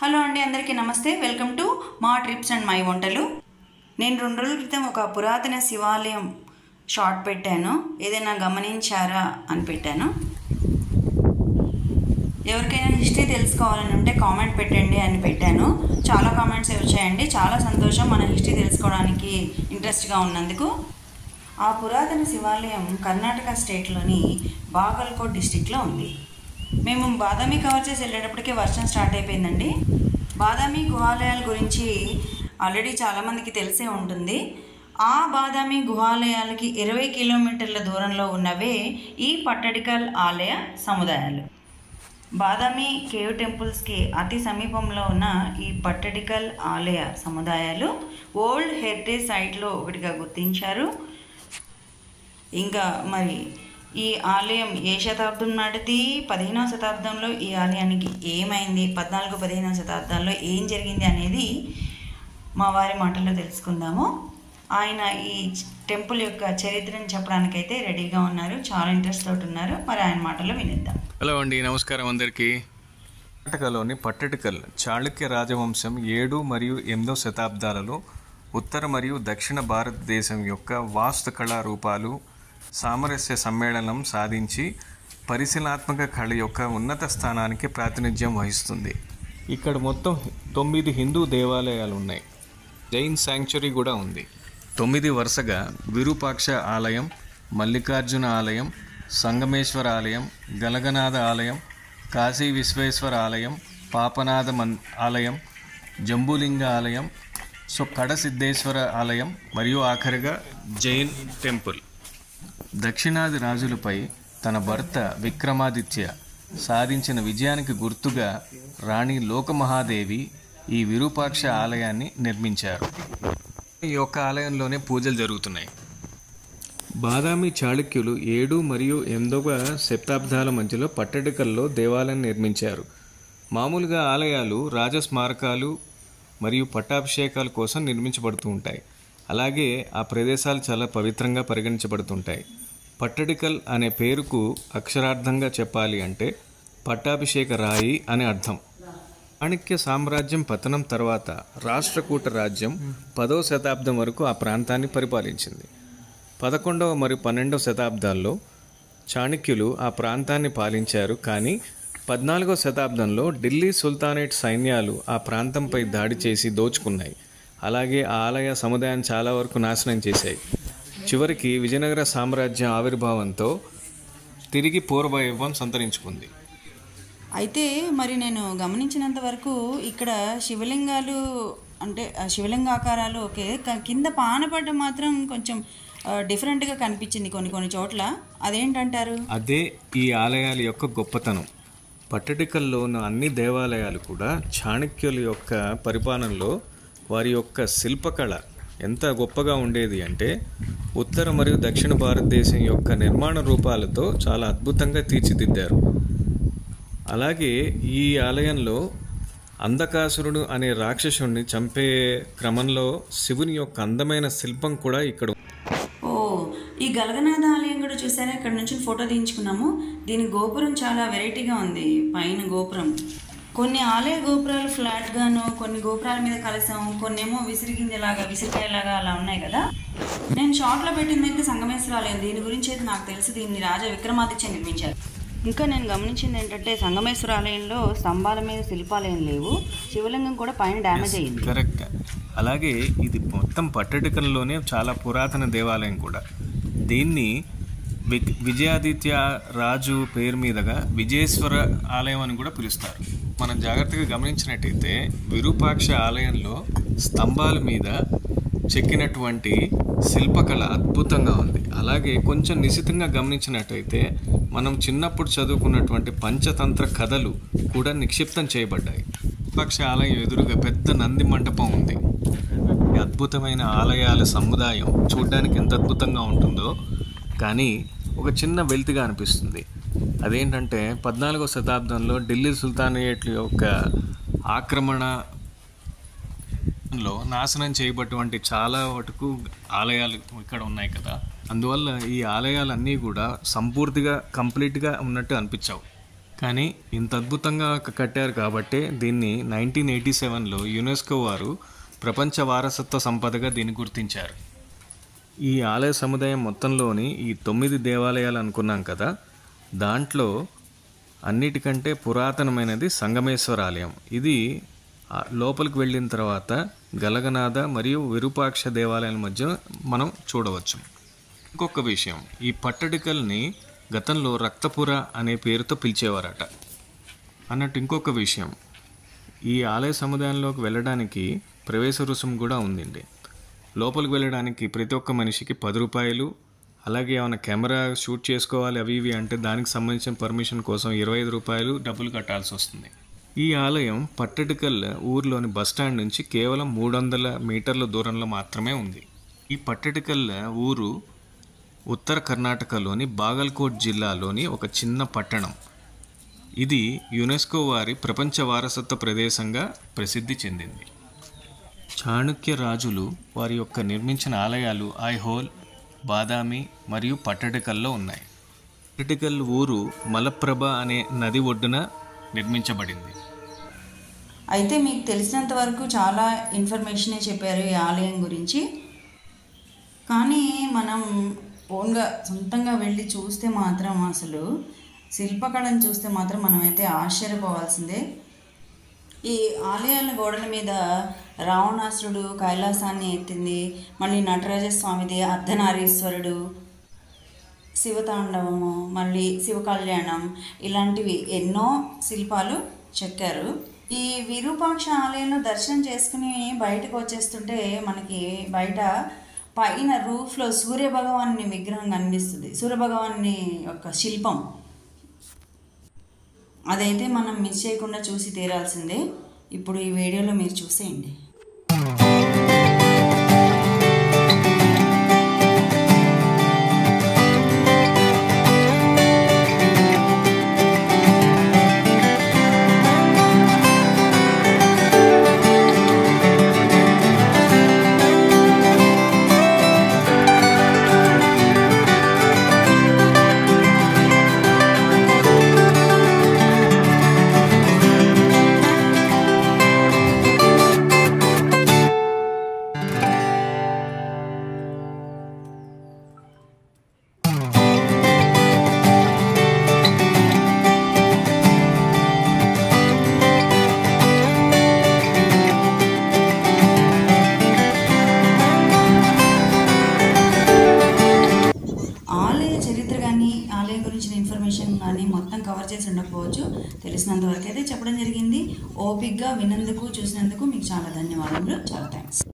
Hello అండి, అందరికీ నమస్తే. వెల్కమ్ టు మా ట్రిప్స్ అండ్ మై వంటలు. నేను 2 రోజుల క్రితం ఒక పురాతన శివాలయం షార్ట్ పెట్టాను. ఏదైనా గమనించారా అని పెట్టాను. ఎవరికైనా హిస్టరీ తెలుసుకోవాలని ఉంటే కామెంట్ పెట్టండి అని పెట్టాను. చాలా కామెంట్స్ వచ్చాయండి. చాలా సంతోషం మన హిస్టరీ తెలుసుకోవడానికి ఇంట్రెస్ట్గా ఉన్నందుకు. ఆ పురాతన శివాలయం కర్ణాటక స్టేట్లోని బాగల్కోట్ డిస్టిక్లో ఉంది. మేము బాదామి కవర్ చేసి వెళ్ళేటప్పటికే వర్షం స్టార్ట్ అయిపోయిందండి. బాదామి గుహాలయాల గురించి ఆల్రెడీ చాలామందికి తెలిసే ఉంటుంది. ఆ బాదామి గుహాలయాలకి 20 కిలోమీటర్ల దూరంలో ఉన్నవే ఈ పట్టడికల్ ఆలయ సముదాయాలు. బాదామి కేవ్ టెంపుల్స్కి అతి సమీపంలో ఉన్న ఈ పట్టడికల్ ఆలయ సముదాయాలు వరల్డ్ హెరిటేజ్ సైట్లో ఒకటిగా గుర్తించారు. ఇంకా మరి ఈ ఆలయం ఏ శతాబ్దం నాటిది? 15వ శతాబ్దంలో ఈ ఆలయానికి ఏమైంది, 14-15వ శతాబ్దాల్లో ఏం జరిగింది అనేది మా వారి మాటల్లో తెలుసుకుందాము. ఆయన ఈ టెంపుల్ యొక్క చరిత్రను చెప్పడానికైతే రెడీగా ఉన్నారు. చాలా ఇంట్రెస్ట్ తోటి ఉన్నారు. మరి ఆయన మాటల్లో వినిద్దాం. హలో అండి, నమస్కారం అందరికీ. కర్ణాటకలోని పట్టడికల్ చాళుక్య రాజవంశం 7 మరియు 8వ శతాబ్దాలలో ఉత్తర మరియు దక్షిణ భారతదేశం యొక్క వాస్తుకళా రూపాలు సామరస్య సమ్మేళనం సాధించి పరిశీలనాత్మక కళ యొక్క ఉన్నత స్థానానికి ప్రాతినిధ్యం వహిస్తుంది. ఇక్కడ మొత్తం 9 హిందూ దేవాలయాలు ఉన్నాయి. జైన్ శాంక్చురీ కూడా ఉంది. 9 వరుసగా విరూపాక్ష ఆలయం, మల్లికార్జున ఆలయం, సంగమేశ్వర ఆలయం, గలగనాథ ఆలయం, కాశీ విశ్వేశ్వర ఆలయం, పాపనాథ ఆలయం, జంబులింగ ఆలయం, కడసిద్ధేశ్వర ఆలయం మరియు ఆఖరిగా జైన్ టెంపుల్. దక్షిణాది రాజులపై తన భర్త విక్రమాదిత్య సాధించిన విజయానికి గుర్తుగా రాణి లోకమహాదేవి ఈ విరూపాక్ష ఆలయాన్ని నిర్మించారు. ఈ యొక్క ఆలయంలోనే పూజలు జరుగుతున్నాయి. బాదామి చాళుక్యులు 7 మరియు 8వ శతాబ్దాల మధ్యలో పట్టడికల్లో దేవాలయం నిర్మించారు. మామూలుగా ఆలయాలు రాజస్మారకాలు మరియు పట్టాభిషేకాల కోసం నిర్మించబడుతూ ఉంటాయి. అలాగే ఆ ప్రదేశాలు చాలా పవిత్రంగా పరిగణించబడుతుంటాయి. పట్టడికల్ అనే పేరుకు అక్షరార్థంగా చెప్పాలి అంటే పట్టాభిషేక రాయి అని అర్థం. చాణక్య సామ్రాజ్యం పతనం తర్వాత రాష్ట్రకూట రాజ్యం 10వ శతాబ్దం వరకు ఆ ప్రాంతాన్ని పరిపాలించింది. 11వ మరియు 12వ శతాబ్దాల్లో చాణక్యులు ఆ ప్రాంతాన్ని పాలించారు. కానీ 14వ శతాబ్దంలో ఢిల్లీ సుల్తానేట్ సైన్యాలు ఆ ప్రాంతంపై దాడి చేసి దోచుకున్నాయి. అలాగే ఆ ఆలయ సముదాయాన్ని చాలా వరకు నాశనం చేశాయి. చివరికి విజయనగర సామ్రాజ్యం ఆవిర్భావంతో తిరిగి పూర్వవైభవం సంతరించుకుంది. అయితే మరి నేను గమనించినంత వరకు ఇక్కడ శివలింగాలు అంటే శివలింగాకారాలు ఓకే, కింద పానపడ్డం మాత్రం కొంచెం డిఫరెంట్గా కనిపించింది కొన్ని చోట్ల. అదేంటంటారు? అదే ఈ ఆలయాల యొక్క గొప్పతనం. పట్టడికల్లో ఉన్న అన్ని దేవాలయాలు కూడా చాణక్యుల యొక్క పరిపాలనలో వారి యొక్క శిల్పకళ ఎంత గొప్పగా ఉండేది అంటే ఉత్తర మరియు దక్షిణ భారతదేశం యొక్క నిర్మాణ రూపాలతో చాలా అద్భుతంగా తీర్చిదిద్దారు. అలాగే ఈ ఆలయంలో అంధకాసురుడు అనే రాక్షసుడిని చంపే క్రమంలో శివుని యొక్క అందమైన శిల్పం కూడా ఇక్కడ. ఈ గలగనాథ ఆలయం కూడా చూసారా? ఇక్కడ నుంచి ఫోటో తీయించుకున్నాము. దీని గోపురం చాలా వెరైటీగా ఉంది. పైన గోపురం కొన్ని ఆలయ గోపురాలు ఫ్లాట్గాను, కొన్ని గోపురాల మీద కలసం, కొన్ని ఏమో విసిరికాయలాగా అలా ఉన్నాయి కదా. నేను షార్ట్లో పెట్టింది అయితే సంగమేశ్వర ఆలయం. దీని గురించి అయితే నాకు తెలుసు. దీన్ని రాజా విక్రమాదిత్య నిర్మించారు. ఇంకా నేను గమనించింది ఏంటంటే సంగమేశ్వర ఆలయంలో స్తంభాల మీద శిల్పాలు ఏం లేవు. శివలింగం కూడా పైన డ్యామేజ్ అయ్యింది. కరెక్ట్. అలాగే ఇది మొత్తం పట్టడికల్లోనే చాలా పురాతన దేవాలయం కూడా. దీన్ని విజయాదిత్య రాజు పేరు మీదుగా విజయేశ్వర ఆలయం అని కూడా పిలుస్తారు. మనం జాగ్రత్తగా గమనించినట్టయితే విరూపాక్ష ఆలయంలో స్తంభాల మీద చెక్కినటువంటి శిల్పకళ అద్భుతంగా ఉంది. అలాగే కొంచెం నిశితంగా గమనించినట్టయితే మనం చిన్నప్పుడు చదువుకున్నటువంటి పంచతంత్ర కథలు కూడా నిక్షిప్తం చేయబడ్డాయి. విరూపాక్ష ఆలయం ఎదురుగా పెద్ద నంది మండపం ఉంది. అద్భుతమైన ఆలయాల సముదాయం చూడడానికి ఎంత అద్భుతంగా ఉంటుందో కానీ ఒక చిన్న వెల్తిగా అనిపిస్తుంది. అదేంటంటే 14వ శతాబ్దంలో ఢిల్లీ సుల్తానేట్ యొక్క ఆక్రమణలో నాశనం చేయబడినటువంటి చాలా వరకు ఆలయాలు ఇక్కడ ఉన్నాయి కదా. అందువల్ల ఈ ఆలయాలన్నీ కూడా సంపూర్తిగా కంప్లీట్గా ఉన్నట్టు అనిపించావు. కానీ ఇంత అద్భుతంగా కట్టారు కాబట్టే దీన్ని 1987లో యునెస్కో వారు ప్రపంచ వారసత్వ సంపదగా దీన్ని గుర్తించారు. ఈ ఆలయ సముదాయం మొత్తంలోని ఈ 9 దేవాలయాలు అనుకున్నాం కదా, దాంట్లో అన్నిటికంటే పురాతనమైనది సంగమేశ్వర ఆలయం. ఇది లోపలికి వెళ్ళిన తర్వాత గలగనాథ మరియు విరూపాక్ష దేవాలయాల మధ్య మనం చూడవచ్చు. ఇంకొక విషయం, ఈ పట్టడికల్ని గతంలో రక్తపుర అనే పేరుతో పిలిచేవారట అన్నట్టు. ఇంకొక విషయం, ఈ ఆలయ సముదాయంలోకి వెళ్ళడానికి ప్రవేశ రుసుము కూడా ఉందండి. లోపలికి వెళ్ళడానికి ప్రతి ఒక్క మనిషికి 10 రూపాయలు, అలాగే ఏమైనా కెమెరా షూట్ చేసుకోవాలి అవి ఇవి అంటే దానికి సంబంధించిన పర్మిషన్ కోసం 25 రూపాయలు డబ్బులు కట్టాల్సి వస్తుంది. ఈ ఆలయం పట్టడికల్ ఊర్లోని బస్టాండ్ నుంచి కేవలం 300 మీటర్ల దూరంలో మాత్రమే ఉంది. ఈ పట్టడికల్ ఊరు ఉత్తర కర్ణాటకలోని బాగల్కోట్ జిల్లాలోని ఒక చిన్న పట్టణం. ఇది యునెస్కో వారి ప్రపంచ వారసత్వ ప్రదేశంగా ప్రసిద్ధి చెందింది. చాణుక్య రాజులు వారి యొక్క నిర్మించిన ఆలయాలు ఐహోల్, బాదామి మరియు పట్టడికల్లో ఉన్నాయి. పట్టడికల్ ఊరు మలప్రభ అనే నది ఒడ్డున నిర్మించబడింది. అయితే మీకు తెలిసినంత వరకు చాలా ఇన్ఫర్మేషనే చెప్పారు ఈ ఆలయం గురించి. కానీ మనం ఓన్గా సొంతంగా వెళ్ళి చూస్తే మాత్రం, అసలు శిల్పకళను చూస్తే మాత్రం మనమైతే ఆశ్చర్యపోవాల్సిందే. ఈ ఆలయాల గోడల మీద రావణాసురుడు కైలాసాన్ని ఎత్తింది, మళ్ళీ నటరాజస్వామిది అర్ధనారీశ్వరుడు, శివతాండవము, మళ్ళీ శివ కళ్యాణం, ఇలాంటివి ఎన్నో శిల్పాలు చెక్కారు. ఈ విరూపాక్ష ఆలయంలో దర్శనం చేసుకుని బయటకు వచ్చేస్తుంటే మనకి బయట పైన రూఫ్లో సూర్యభగవాన్ని విగ్రహం కనిపిస్తుంది. సూర్యభగవాన్ని యొక్క శిల్పం అదైతే మనం మిస్ చేయకుండా చూసి తీరాల్సిందే. ఇప్పుడు ఈ వీడియోలో మీరు చూసేయండి. ఇన్ఫర్మేషన్ కానీ మొత్తం కవర్ చేసి ఉండకపోవచ్చు. తెలిసినంత వరకు అయితే చెప్పడం జరిగింది. ఓపిక్గా విన్నందుకు చూసినందుకు మీకు చాలా ధన్యవాదాలు. చాలా థ్యాంక్స్.